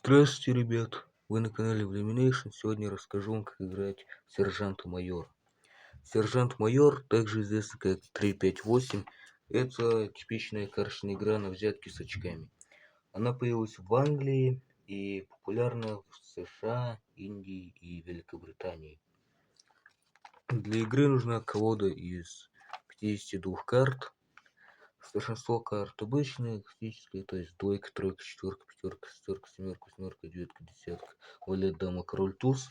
Здравствуйте, ребят! Вы на канале Влюминейшн. Сегодня расскажу вам, как играть сержанта-майора. Сержант-майор, также известный как 358, это типичная карточная игра на взятки с очками. Она появилась в Англии и популярна в США, Индии и Великобритании. Для игры нужна колода из 52 карт. Большинство карт обычные, классические, то есть двойка, тройка, четверка, пятерка, шестерка, семерка, восьмерка, девятка, десятка, валет, дама, король, туз.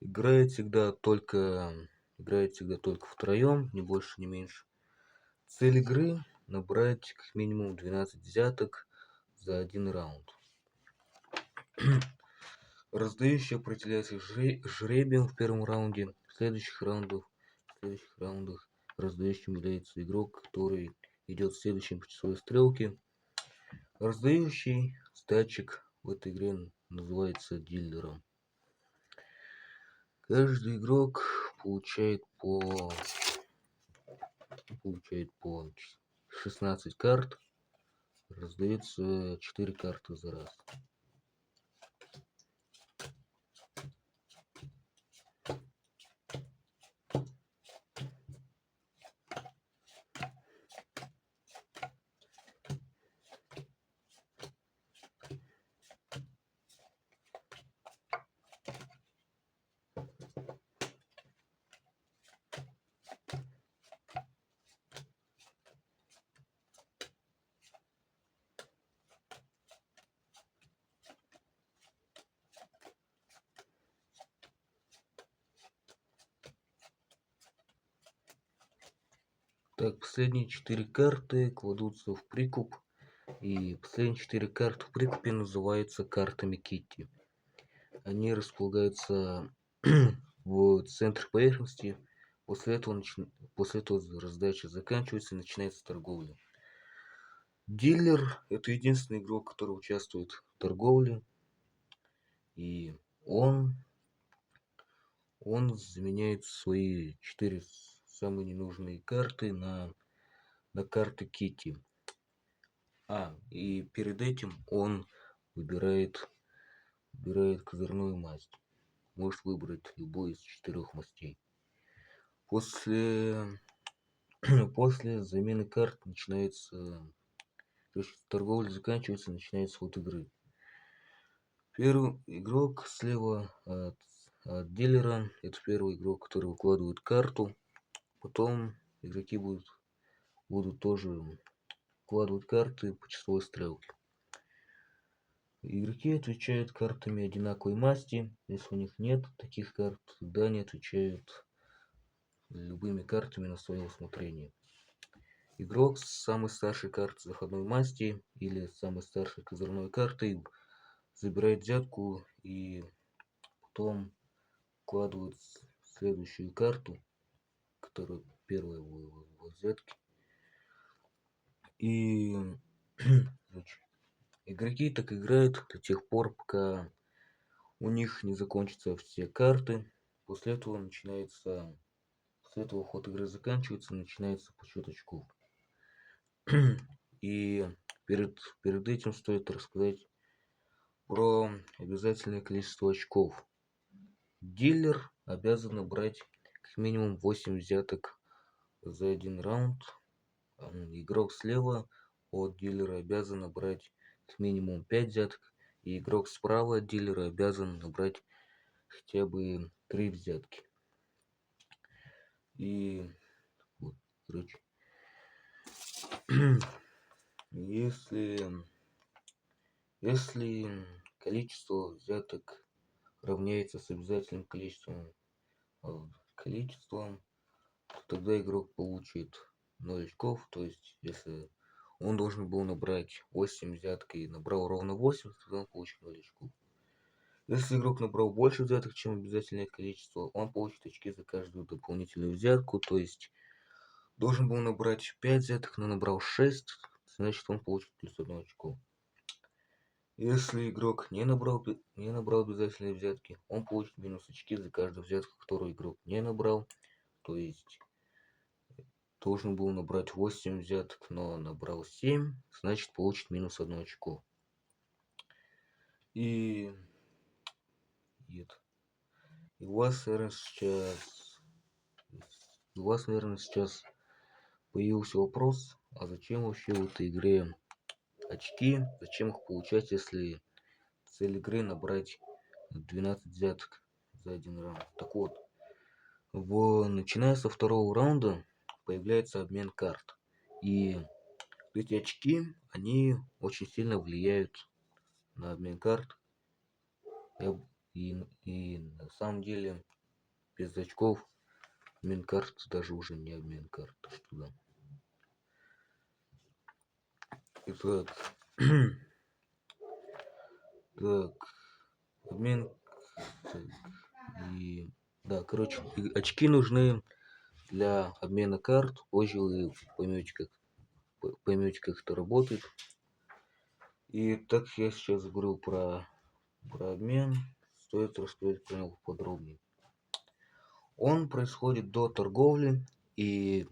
Играет всегда только втроем, ни больше, ни меньше. Цель игры — набрать как минимум 12 взяток за один раунд. Раздающий определяется жребием в первом раунде. В следующих раундах раздающим является игрок, который идет следующим по часовой стрелке. Раздающий статчик в этой игре называется дилером. Каждый игрок получает по 16 карт. Раздается 4 карты за раз. Так, последние 4 карты кладутся в прикуп. И последние 4 карты в прикупе называются картами Китти. Они располагаются в центре поверхности. После этого раздача заканчивается и начинается торговля. Дилер — это единственный игрок, который участвует в торговле. И он заменяет свои 4 самые ненужные карты на карты Китти. И перед этим он выбирает козырную масть. Может выбрать любую из 4 мастей. После замены карт начинается... То есть торговля заканчивается, начинается ход игры. Первый игрок слева от дилера — это первый игрок, который выкладывает карту. Потом игроки будут тоже вкладывать карты по часовой стрелке. Игроки отвечают картами одинаковой масти. Если у них нет таких карт, тогда они отвечают любыми картами на свое усмотрение. Игрок с самой старшей картой заходной масти или самой старшей козырной картой забирает взятку и потом вкладывает следующую карту, которая первая в взятке. И игроки так играют до тех пор, пока у них не закончатся все карты. После этого ход игры заканчивается, начинается подсчет очков. И перед этим стоит рассказать про обязательное количество очков. Дилер обязан набрать как минимум 8 взяток за один раунд. Игрок слева от дилера обязан набрать как минимум 5 взяток. И игрок справа от дилера обязан набрать хотя бы 3 взятки. И вот, короче, если количество взяток равняется с обязательным количеством, то тогда игрок получит 0 очков. То есть, если он должен был набрать 8 взяток и набрал ровно 8, тогда он получит 0 очков. Если игрок набрал больше взяток, чем обязательное количество, он получит очки за каждую дополнительную взятку. То есть, должен был набрать 5 взяток, но набрал 6, значит он получит плюс 1 очко. Если игрок не набрал обязательные взятки, он получит минус очки за каждую взятку, которую игрок не набрал. То есть должен был набрать 8 взяток, но набрал 7, значит получит минус 1 очко. И, нет. И у вас, наверное, сейчас появился вопрос, а зачем вообще в этой игре очки? Зачем их получать, если цель игры набрать 12 взяток за один раунд? Так вот, начиная со второго раунда появляется обмен карт. И эти очки, они очень сильно влияют на обмен карт. И на самом деле без очков обмен карт даже уже не обмен карт. Да. Итак, так, обмен. И да, короче, очки нужны для обмена карт. Позже вы поймете, как это работает. И так я сейчас говорил про обмен, стоит рассказать про него подробнее. Он происходит до торговли, и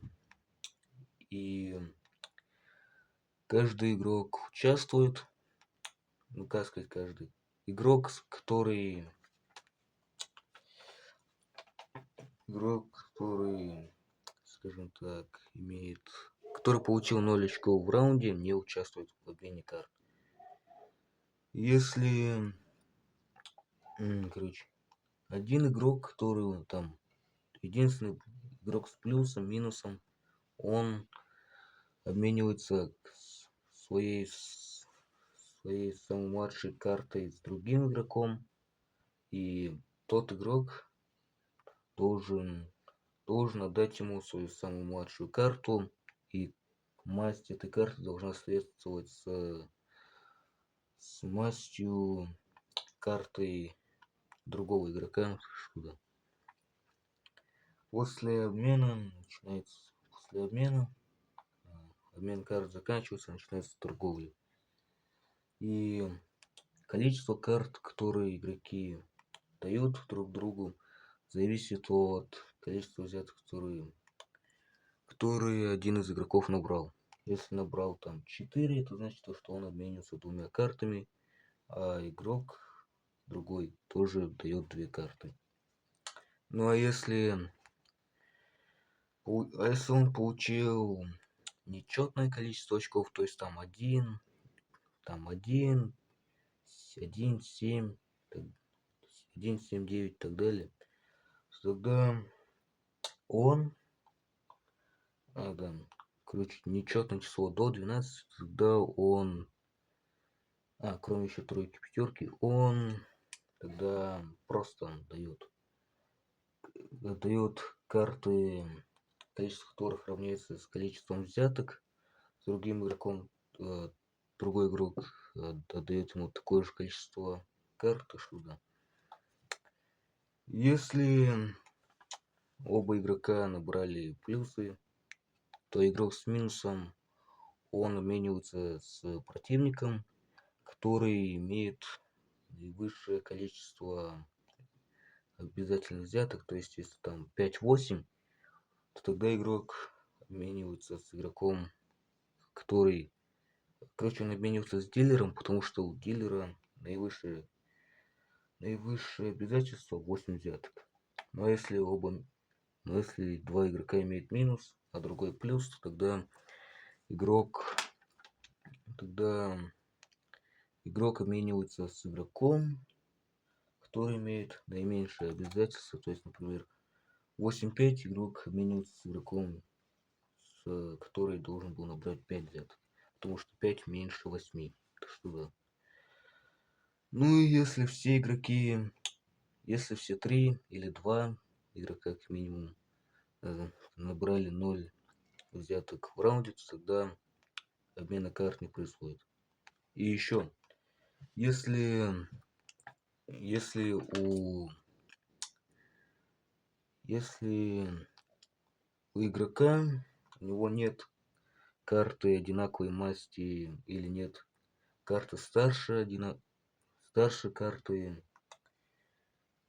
каждый игрок участвует. Ну, как сказать, каждый игрок, который, скажем так, который получил 0 очков в раунде, не участвует в обмене карт. Если, короче, один игрок, который там, единственный игрок с плюсом, минусом, он обменивается своей самой младшей картой с другим игроком, и тот игрок должен отдать ему свою самую младшую карту, и масть этой карты должна соответствовать с мастью карты другого игрока. После обмена обмен карт заканчивается, начинается торговля. И количество карт, которые игроки дают друг другу, зависит от количества взяток, которые один из игроков набрал. Если набрал там 4, это значит, что он обменивается 2 картами, а игрок другой тоже дает 2 карты. Ну а если он получил нечетное количество очков, то есть там 1, 1, 7, 1, 7, 9 и так далее, тогда он, короче, нечетное число до 12, тогда он, кроме еще тройки, пятерки, он тогда просто дает карты, количество которых равняется с количеством взяток с другим игроком. Другой игрок отдает ему такое же количество карт, что да. Если оба игрока набрали плюсы, то игрок с минусом, он обменивается с противником, который имеет наивысшее количество обязательных взяток. То есть если там 5-8, то тогда игрок обменивается с игроком, который, короче, он обменивается с дилером, потому что у дилера наивысшее обязательство 8 взяток. Но если два игрока имеют минус, а другой плюс, то тогда игрок обменивается с игроком, который имеет наименьшее обязательство. То есть, например, 8-5 игрок обменивается с игроком, который должен был набрать 5 взяток, потому что 5 меньше 8. Так что да. Ну и если все 3 или 2 игрока как минимум набрали 0 взяток в раунде, то тогда обмена карт не происходит. И еще, если у игрока, у него нет карты одинаковой масти или нет карты старше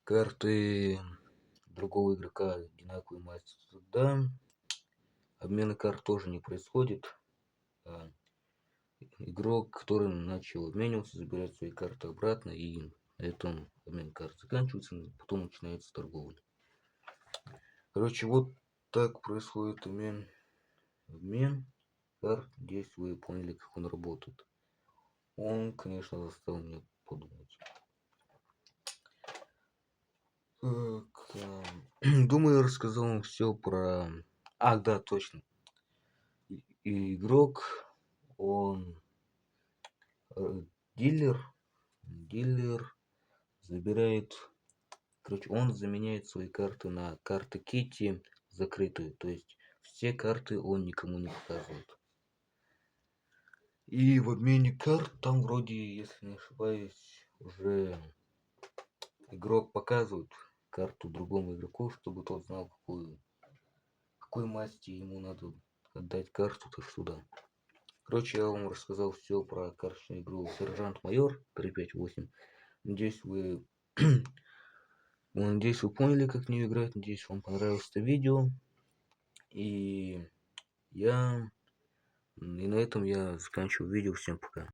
карты другого игрока одинаковой масти, тогда обмена карт тоже не происходит. игрок, который начал обмениваться, забирает свои карты обратно, и на этом обмен карт заканчивается, потом начинается торговля. Короче, вот так происходит обмен карт. Здесь вы поняли, как он работает. Он, конечно, заставил меня подумать. Думаю, я рассказал вам все про... А, да, точно. И игрок, он дилер забирает... Короче, он заменяет свои карты на карты Китти закрытую. То есть все карты он никому не показывает. И в обмене карт там вроде, если не ошибаюсь, уже игрок показывает карту другому игроку, чтобы тот знал, какой масти ему надо отдать карту, так что да. Короче, я вам рассказал все про карточную игру Сержант Майор 358. Надеюсь, вы поняли, как в нее играть. Надеюсь, вам понравилось это видео. И на этом я заканчиваю видео. Всем пока.